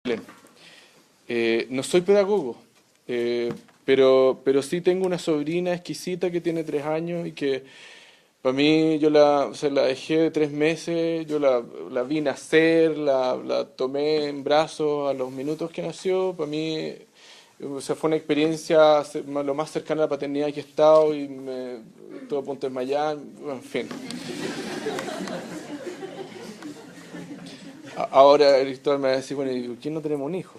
Belén. No soy pedagogo, pero sí tengo una sobrina exquisita que tiene 3 años y que para mí se la dejé de 3 meses, la vi nacer, la tomé en brazos a los minutos que nació. Para mí, o sea, fue una experiencia lo más cercana a la paternidad que he estado y todo a punto de desmayar, en fin. Ahora Cristóbal me va a decir, bueno, ¿y por qué no tenemos un hijo?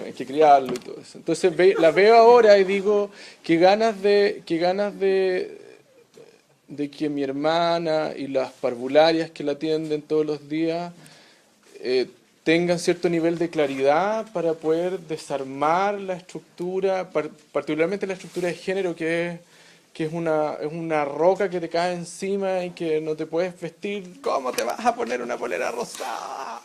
Hay que criarlo y todo eso. Entonces la veo ahora y digo, qué ganas de que mi hermana y las parvularias que la atienden todos los días tengan cierto nivel de claridad para poder desarmar la estructura, particularmente la estructura de género que es una roca que te cae encima y que no te puedes vestir. ¿Cómo te vas a poner una polera rosada?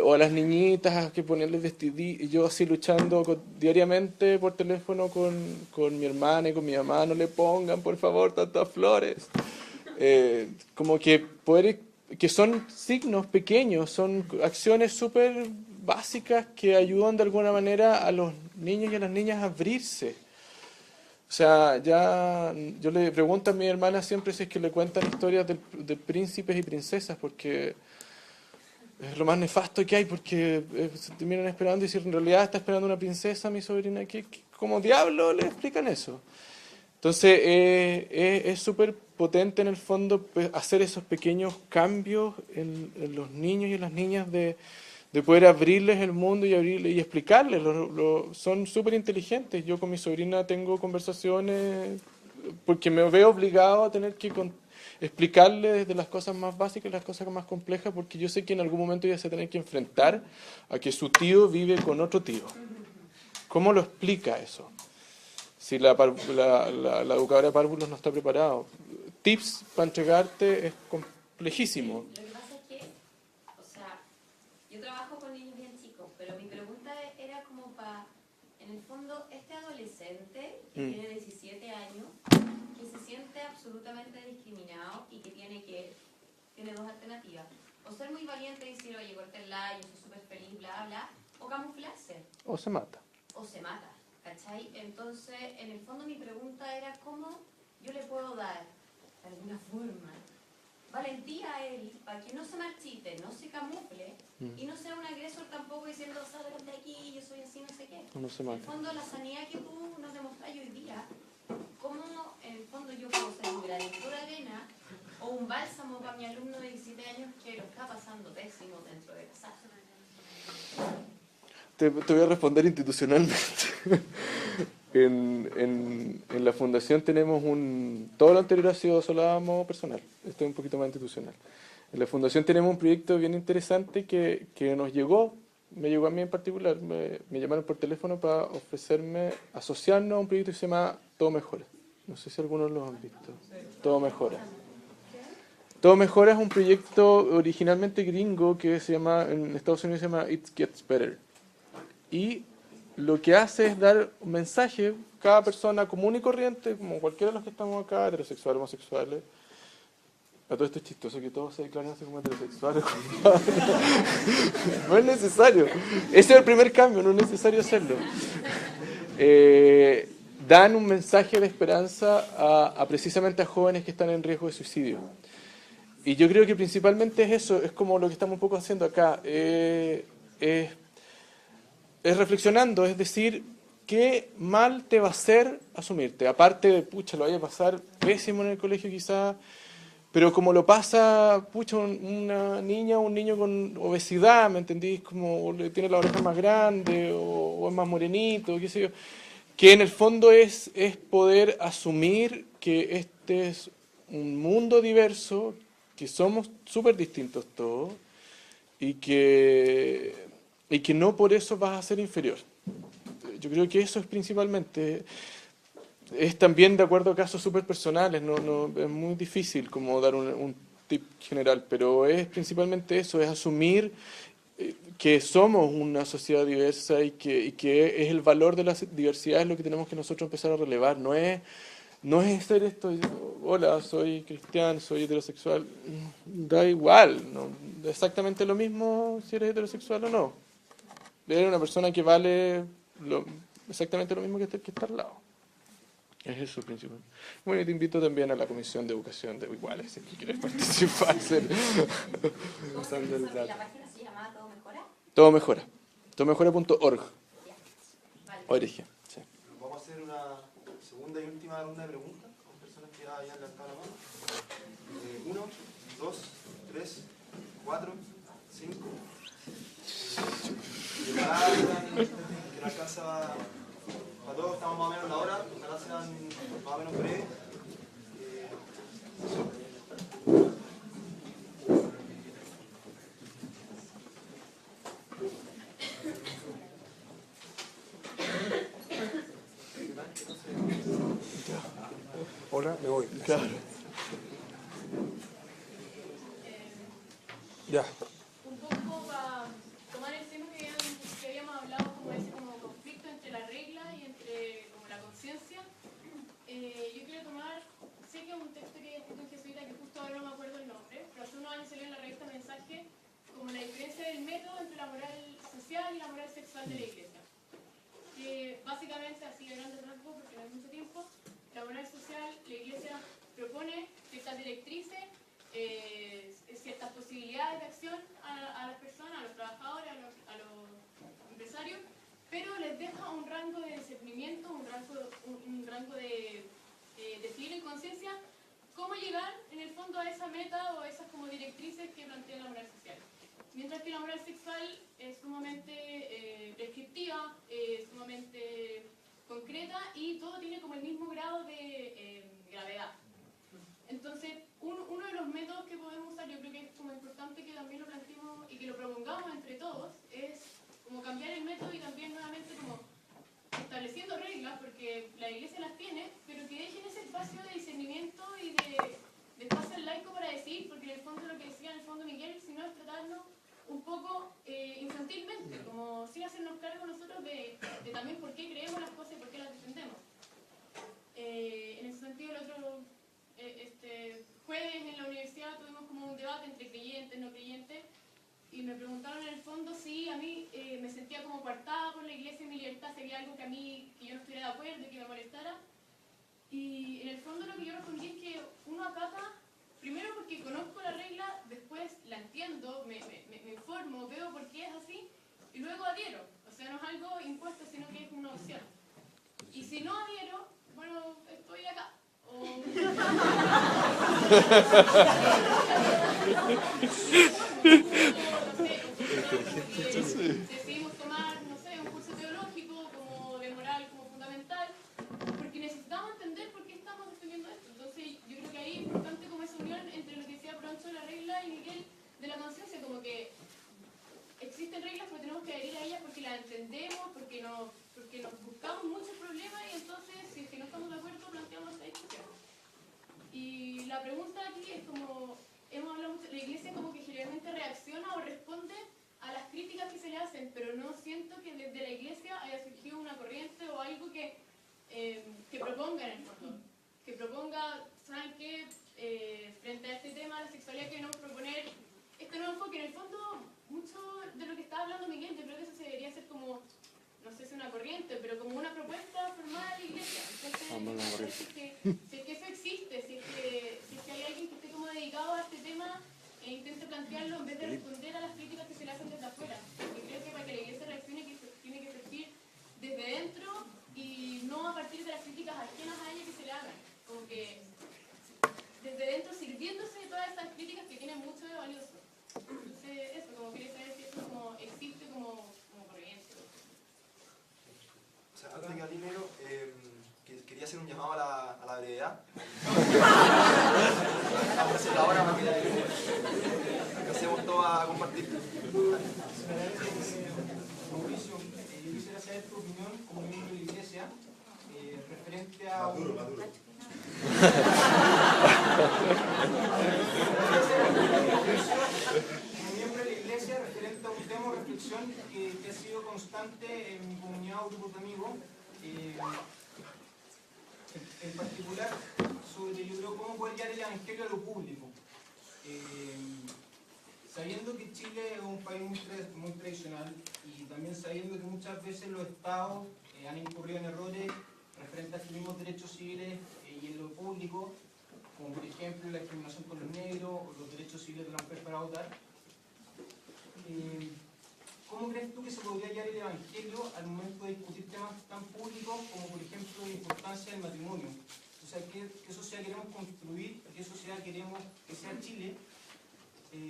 O a las niñitas que ponerles vestidillos. Yo así luchando diariamente por teléfono con mi hermana y con mi mamá, no le pongan por favor tantas flores. Como que que son signos pequeños, son acciones súper básicas que ayudan de alguna manera a los niños y a las niñas a abrirse. O sea, ya yo le pregunto a mi hermana siempre si es que le cuentan historias de príncipes y princesas, porque es lo más nefasto que hay, porque se terminan esperando y si en realidad está esperando una princesa, mi sobrina, ¿cómo diablo le explican eso? Entonces es súper potente en el fondo hacer esos pequeños cambios en los niños y en las niñas de poder abrirles el mundo y explicarles. Son súper inteligentes. Yo con mi sobrina tengo conversaciones porque me veo obligado a tener que explicarle desde las cosas más básicas y las cosas más complejas, porque yo sé que en algún momento ella se va a tener que enfrentar a que su tío vive con otro tío. ¿Cómo lo explica eso? Si la educadora de párvulos no está preparado. Tips para entregarte es complejísimo. Lo que pasa es que, o sea, yo trabajo con niños bien chicos, pero mi pregunta era como para, en el fondo, este adolescente que tiene 17 años, que se siente absolutamente discriminado y que tiene dos alternativas. O ser muy valiente y decir, oye, córtenla, yo soy súper feliz, bla, bla, o camuflarse. O se mata. O se mata, ¿cachai? Entonces, en el fondo mi pregunta era cómo yo le puedo dar, de alguna forma, valentía a él para que no se marchite, no se camufle y no sea un agresor tampoco diciendo, salgan de aquí, yo soy así, no sé qué. No se En el mata. fondo, la sanidad que tú nos demostras hoy día, cómo en el fondo yo puedo ser un granito de arena o un bálsamo para mi alumno de 17 años que lo está pasando pésimo dentro de casa. Te voy a responder institucionalmente. En la fundación tenemos todo lo anterior ha sido solo a modo personal. Esto es un poquito más institucional. En la fundación tenemos un proyecto bien interesante que me llegó a mí en particular. Me llamaron por teléfono para ofrecerme asociarnos a un proyecto que se llama Todo Mejora. No sé si algunos lo han visto. Todo Mejora. Todo Mejora es un proyecto originalmente gringo que en Estados Unidos se llama It Gets Better. Y lo que hace es dar un mensaje, cada persona común y corriente, como cualquiera de los que estamos acá, heterosexuales, homosexuales. A todo esto es chistoso que todos se declaren así como heterosexuales. No es necesario. Ese es el primer cambio, no es necesario hacerlo. Dan un mensaje de esperanza precisamente a jóvenes que están en riesgo de suicidio. Y yo creo que principalmente es eso, es como lo que estamos un poco haciendo acá. Es reflexionando, es decir, qué mal te va a hacer asumirte. Aparte de, pucha, lo vaya a pasar pésimo en el colegio quizás, pero como lo pasa, pucha, una niña o un niño con obesidad, ¿me entendís? Como tiene la oreja más grande o es más morenito, qué sé yo. Que en el fondo es poder asumir que este es un mundo diverso, que somos súper distintos todos y que no por eso vas a ser inferior. Yo creo que eso es principalmente. Es también de acuerdo a casos súper personales, es muy difícil como dar un tip general, pero es principalmente eso, es asumir que somos una sociedad diversa y que es el valor de la diversidad es lo que tenemos que nosotros empezar a relevar, no no es ser esto, hola, soy cristiano, soy heterosexual, da igual, ¿no? Exactamente lo mismo si eres heterosexual o no. Eres una persona que vale exactamente lo mismo que está al lado. Es eso principal. Bueno, y te invito también a la Comisión de Educación de Iguales, si quieres participar. ¿Cómo se llama? ¿La página se llama Todo Mejora? Todo mejora. Todomejora.org. Vale. ORG, sí. Vamos a hacer una segunda y última ronda de preguntas con personas que ya hayan levantado la mano. 1, 2, 3, 4, 5. Que no alcanza para todos, estamos más o menos en la hora, ojalá sean más o menos breves. Hola, me voy. Claro. Ya. Un poco para tomar el tema que habíamos hablado, como ese como conflicto entre la regla y entre como la conciencia. Yo quiero tomar, sé que es un texto que es escrito en jesuita, que justo ahora no me acuerdo el nombre, pero hace unos años salió en la revista Mensaje como la diferencia del método entre la moral social y la moral sexual de la iglesia. Que básicamente, así de grandes rasgos, porque no hay mucho tiempo, la moral social, la iglesia propone ciertas directrices, ciertas posibilidades de acción a las personas, a los trabajadores, a los empresarios, pero les deja un rango de discernimiento, un rango de decidir en conciencia cómo llegar en el fondo a esa meta o a esas como directrices que plantea la moral social. Mientras que la moral sexual es sumamente prescriptiva, sumamente concreta y todo tiene como el mismo grado de gravedad. Entonces, uno de los métodos que podemos usar, yo creo que es como importante que también lo planteemos y que lo propongamos entre todos, es como cambiar el método y también nuevamente como estableciendo reglas, porque la iglesia las tiene, pero que dejen ese espacio de discernimiento y de espacio al laico para decir, porque en el fondo lo que decía en el fondo Miguel, si no es tratarnos un poco infantilmente, como sin hacernos cargo nosotros de también por qué creemos las cosas y por qué las defendemos. En ese sentido, el otro jueves en la universidad tuvimos como un debate entre creyentes, no creyentes, y me preguntaron en el fondo si a mí me sentía como coartada por la iglesia y mi libertad, si había algo que yo no estuviera de acuerdo y que me molestara. Y en el fondo lo que yo respondí es que uno acata, primero porque conozco la regla, después la entiendo, me informo, veo por qué es así, y luego adhiero. O sea, no es algo impuesto, sino que es una opción. Y si no adhiero, bueno, estoy acá. Decidimos tomar, no sé, un curso teológico como de moral, como fundamental, porque necesitamos entender por qué estamos defendiendo esto. Entonces, yo creo que ahí es importante como esa unión entre lo que decía Broncho de la regla y Miguel de la conciencia, como que existen reglas, pero tenemos que adherir a ellas porque las entendemos, porque nos buscamos muchos problemas y entonces, si es que no estamos de acuerdo, planteamos esta discusión. Y la pregunta aquí es como, hemos hablado mucho, la iglesia como que generalmente reacciona o responde a las críticas que se le hacen, pero no siento que desde la iglesia haya surgido una corriente o algo que proponga en el fondo, que proponga, ¿saben qué? Frente a este tema de la sexualidad queremos proponer este nuevo enfoque. En el fondo, mucho de lo que estaba hablando Miguel, yo creo que eso se debería hacer como, no sé si una corriente, pero como una propuesta formal a la iglesia. Entonces, si es que eso existe, si es que hay alguien que esté como dedicado a este tema e intente plantearlo en vez de responder a las críticas que se le hacen desde afuera. Porque creo que para que la iglesia reaccione tiene que surgir desde dentro y no a partir de las críticas ajenas a ella que se le hagan. Como que desde dentro sirviéndose de todas estas críticas que tienen mucho de valioso. Entonces, eso, como quería saber si esto como existe como corriente. O sea, antes de que primero, quería hacer un llamado a la brevedad. Vamos a hacerlo ahora para que alcancemos todos a compartir. Mauricio, yo quisiera saber tu opinión como miembro de la iglesia referente a un... Como miembro de la iglesia referente a un tema o reflexión que ha sido constante en mi comunidad o grupo de amigos. En particular, sobre yo creo cómo poder llevar el evangelio a lo público. Sabiendo que Chile es un país muy tradicional y también sabiendo que muchas veces los estados han incurrido en errores referentes a sus mismos derechos civiles y en lo público, como por ejemplo la discriminación con los negros o los derechos civiles de la mujer para votar. ¿Cómo crees tú que se podría llevar el evangelio al momento de discutir temas tan públicos como por ejemplo la importancia del matrimonio? O sea, ¿qué sociedad queremos construir? ¿Qué sociedad queremos que sea Chile?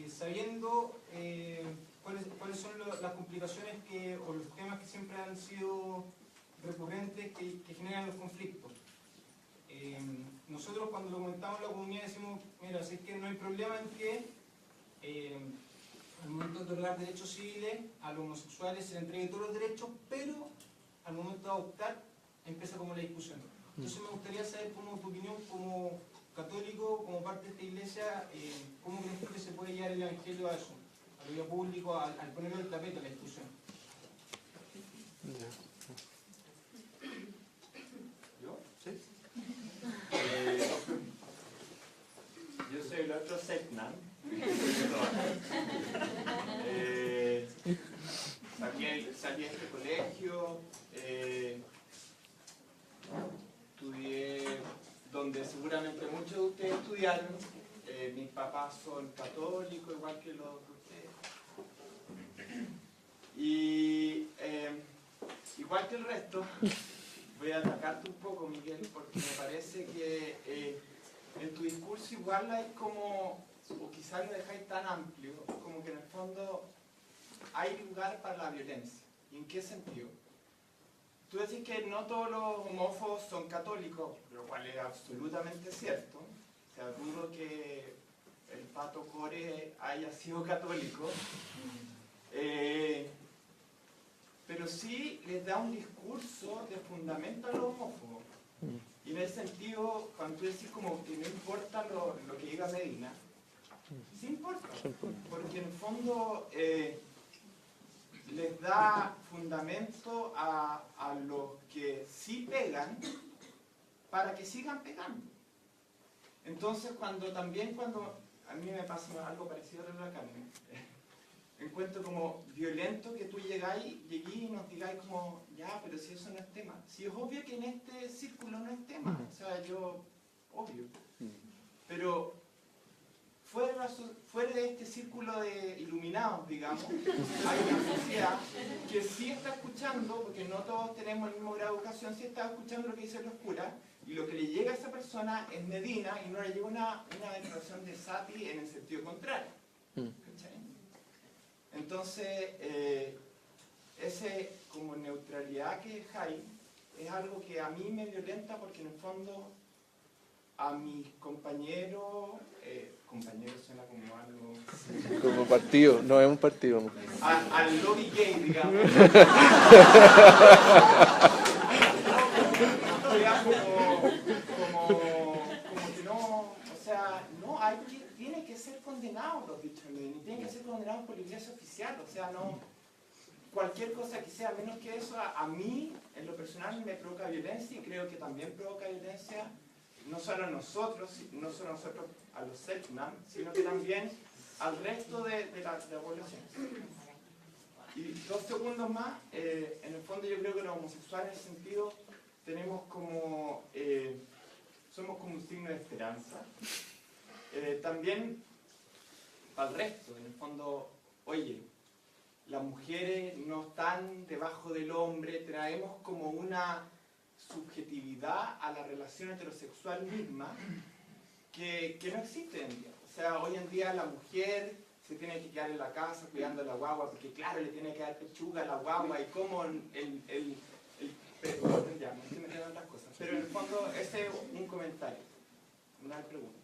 Sabiendo cuáles son las complicaciones o los temas que siempre han sido recurrentes que generan los conflictos. Nosotros cuando lo comentamos en la comunidad decimos, mira, si es que no hay problema en que al momento de otorgar derechos civiles a los homosexuales se les entregue todos los derechos, pero al momento de adoptar empieza como la discusión. Entonces me gustaría saber cómo tu opinión como católico, como parte de esta iglesia, cómo crees tú que se puede llevar el evangelio a eso, al vida público, al ponerlo en el tapete a la discusión. ¿Yo? Sí. Yo soy el otro Setnan. Salí de este colegio, estudié donde seguramente muchos de ustedes estudiaron. Mis papás son católicos, igual que los de ustedes. Y igual que el resto, voy a atacarte un poco, Miguel, porque me parece que en tu discurso igual hay como, o quizás lo dejáis tan amplio, como que en el fondo hay lugar para la violencia. ¿Y en qué sentido? Tú decís que no todos los homófobos son católicos, lo cual es absolutamente cierto. O sea, dudo que el Pato Core haya sido católico. Pero sí les da un discurso de fundamento a los homófobos. Y en ese sentido, cuando tú decís como que no importa lo que diga Medina, sí importa. Porque en el fondo les da fundamento a los que sí pegan para que sigan pegando. Entonces cuando a mí me pasa algo parecido a la Carmen, encuentro como violento que tú lleguéis y nos digáis como, ya, pero si eso no es tema. Si es obvio que en este círculo no es tema, o sea, obvio. Pero fuera de este círculo de iluminados, digamos, hay una sociedad que sí está escuchando, porque no todos tenemos el mismo grado de educación, sí está escuchando lo que dicen los curas, y lo que le llega a esa persona es Medina, y no le llega una declaración de Sati en el sentido contrario. ¿Cachai? Entonces, ese como neutralidad que dejáis es algo que a mí me violenta porque en el fondo a mis compañeros suena como algo... Como partido, no es un partido. Al lobby gay, digamos. como que no, o sea, no, tiene que ser condenados los dichos de Medina, tienen que ser condenados por la iglesia oficial, o sea, no, cualquier cosa que sea menos que eso, a mí, en lo personal, me provoca violencia y creo que también provoca violencia, no solo a nosotros, a los Selknam, sino que también al resto de la población. Y 2 segundos más, en el fondo yo creo que los homosexuales en ese sentido tenemos como, somos como un signo de esperanza. También para el resto, en el fondo, oye, las mujeres no están debajo del hombre, traemos como una subjetividad a la relación heterosexual misma que no existe hoy en día. O sea, hoy en día la mujer se tiene que quedar en la casa cuidando a la guagua, porque claro, le tiene que dar pechuga a la guagua y como ya, me estoy metiendo en otras cosas. Pero en el fondo, ese es un comentario, una pregunta.